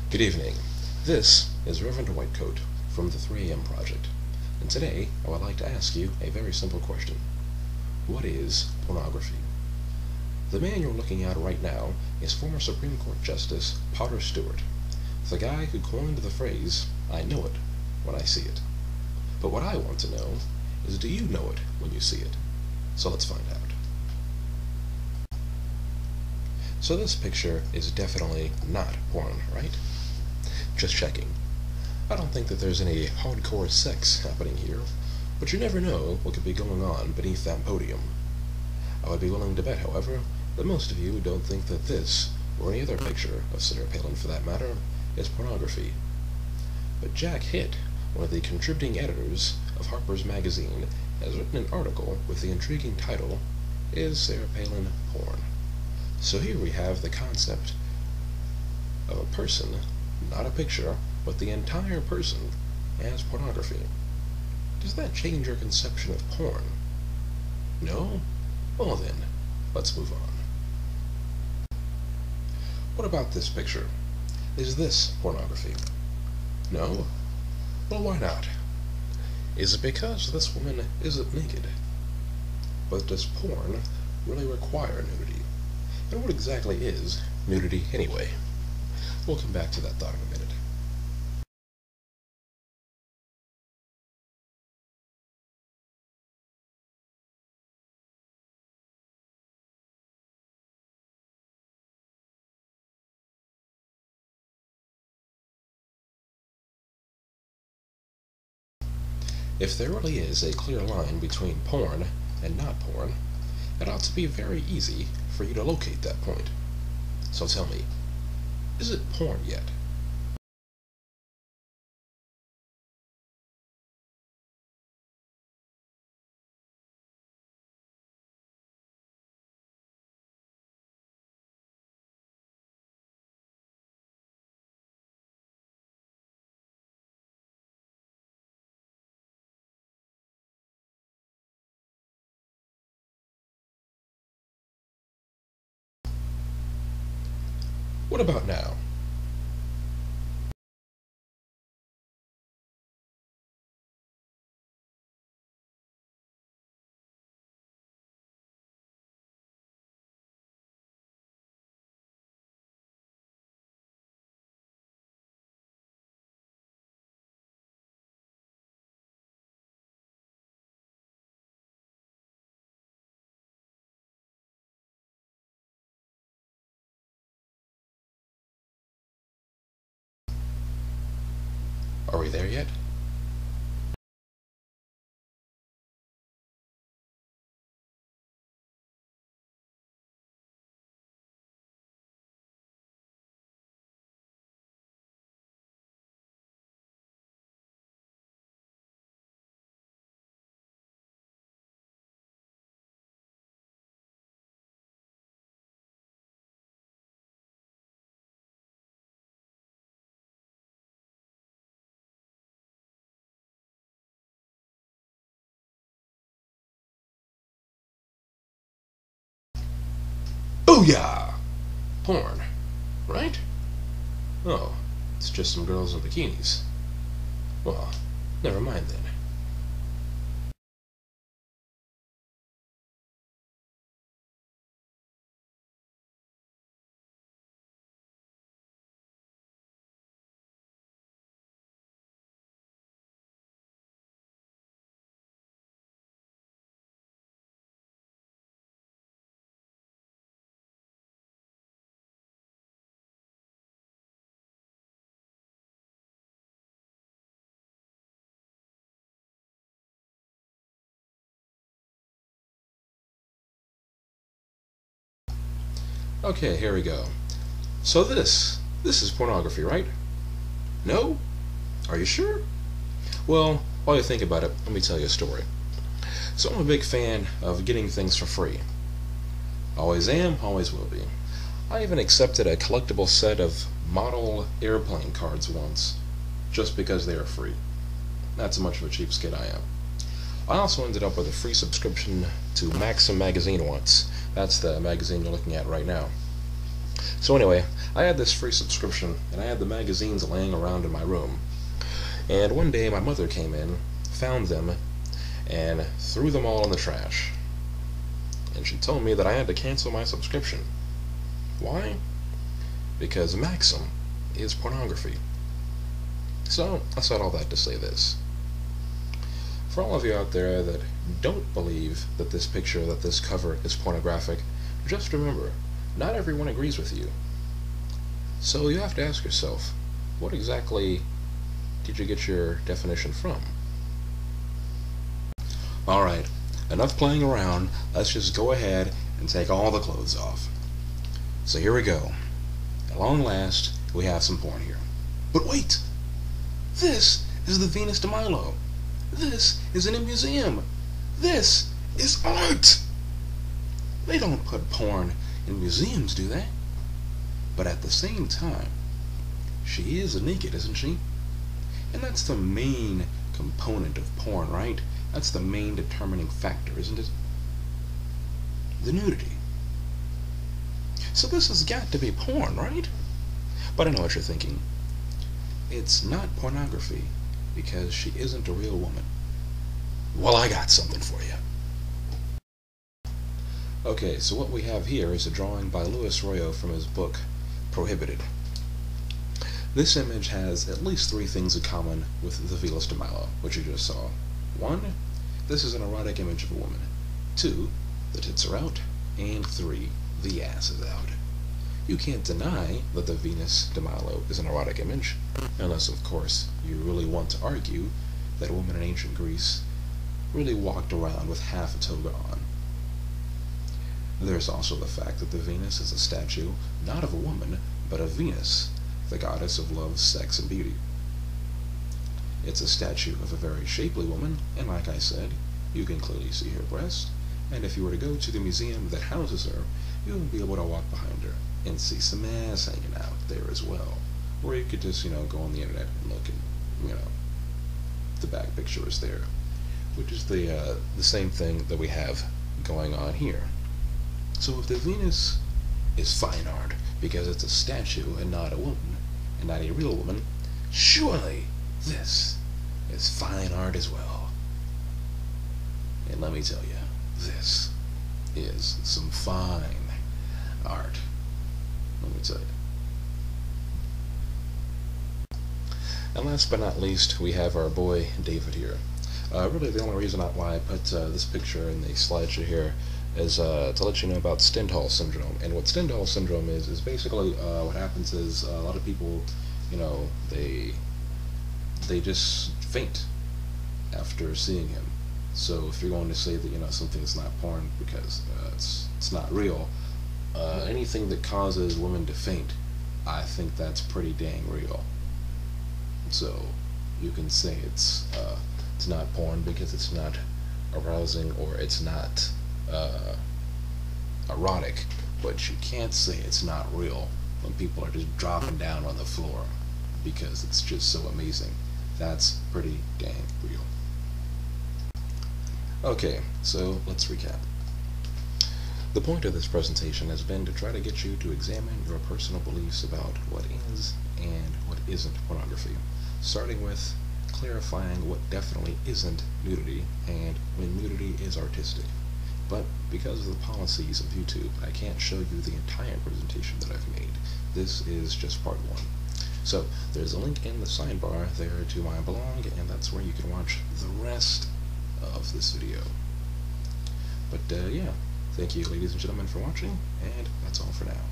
Good evening. This is Reverend Whitecoat from the 3 AM Project, and today I would like to ask you a very simple question. What is pornography? The man you're looking at right now is former Supreme Court Justice Potter Stewart, the guy who coined the phrase, "I know it when I see it." But what I want to know is, do you know it when you see it? So let's find out. So this picture is definitely not porn, right? Just checking. I don't think that there's any hardcore sex happening here, but you never know what could be going on beneath that podium. I would be willing to bet, however, that most of you don't think that this, or any other picture of Sarah Palin for that matter, is pornography. But Jack Hitt, one of the contributing editors of Harper's Magazine, has written an article with the intriguing title, "Is Sarah Palin Porn?" So here we have the concept of a person, not a picture, but the entire person, as pornography. Does that change your conception of porn? No? Well then, let's move on. What about this picture? Is this pornography? No? Well, why not? Is it because this woman isn't naked? But does porn really require nudity? And what exactly is nudity anyway? We'll come back to that thought in a minute. If there really is a clear line between porn and not porn, it ought to be very easy for you to locate that point. So tell me, is it porn yet? What about now? Are we there yet? Booyah! Porn, right? Oh, it's just some girls in bikinis. Well, never mind then. Okay, here we go. So this is pornography, right? No? Are you sure? Well, while you think about it, let me tell you a story. So I'm a big fan of getting things for free. Always am, always will be. I even accepted a collectible set of model airplane cards once, just because they are free. That's how much of a cheapskate I am. I also ended up with a free subscription to Maxim magazine once. That's the magazine you're looking at right now. So anyway, I had this free subscription, and I had the magazines laying around in my room. And one day my mother came in, found them, and threw them all in the trash. And she told me that I had to cancel my subscription. Why? Because Maxim is pornography. So, I said all that to say this. For all of you out there that don't believe that this picture, that this cover is pornographic, just remember, not everyone agrees with you. So you have to ask yourself, what exactly did you get your definition from? Alright, enough playing around, let's just go ahead and take all the clothes off. So here we go. At long last, we have some porn here. But wait! This is the Venus de Milo. This is in a museum. This is art! They don't put porn in museums, do they? But at the same time, she is naked, isn't she? And that's the main component of porn, right? That's the main determining factor, isn't it? The nudity. So this has got to be porn, right? But I know what you're thinking. It's not pornography because she isn't a real woman. Well, I got something for you. Okay, so what we have here is a drawing by Louis Royo from his book, Prohibited. This image has at least 3 things in common with the Venus de Milo, which you just saw. 1, this is an erotic image of a woman. 2, the tits are out. And 3, the ass is out. You can't deny that the Venus de Milo is an erotic image, unless, of course, you really want to argue that a woman in ancient Greece really walked around with half a toga on. There's also the fact that the Venus is a statue, not of a woman, but of Venus, the goddess of love, sex, and beauty. It's a statue of a very shapely woman, and like I said, you can clearly see her breast, and if you were to go to the museum that houses her, you would be able to walk behind her and see some ass hanging out there as well. Or you could just, go on the internet and look and, the back picture is there, which is the same thing that we have going on here. So if the Venus is fine art because it's a statue and not a woman, and not a real woman, surely this is fine art as well. And let me tell you, this is some fine art. Let me tell you. And last but not least, we have our boy David here. Really the only reason why I put this picture in the slideshow here is to let you know about Stendhal syndrome. And what Stendhal syndrome is basically what happens is a lot of people, they just faint after seeing him. So if you're going to say that something is not porn because it's not real, anything that causes women to faint, I think that's pretty dang real. So you can say it's not porn because it's not arousing or it's not erotic, but you can't say it's not real when people are just dropping down on the floor because it's just so amazing. That's pretty dang real. Okay, so let's recap. The point of this presentation has been to try to get you to examine your personal beliefs about what is and what isn't pornography, starting with clarifying what definitely isn't nudity and when nudity is artistic. But because of the policies of YouTube, I can't show you the entire presentation that I've made. This is just part 1. So there's a link in the sidebar there to my blog, and that's where you can watch the rest of this video. But yeah, thank you ladies and gentlemen for watching, and that's all for now.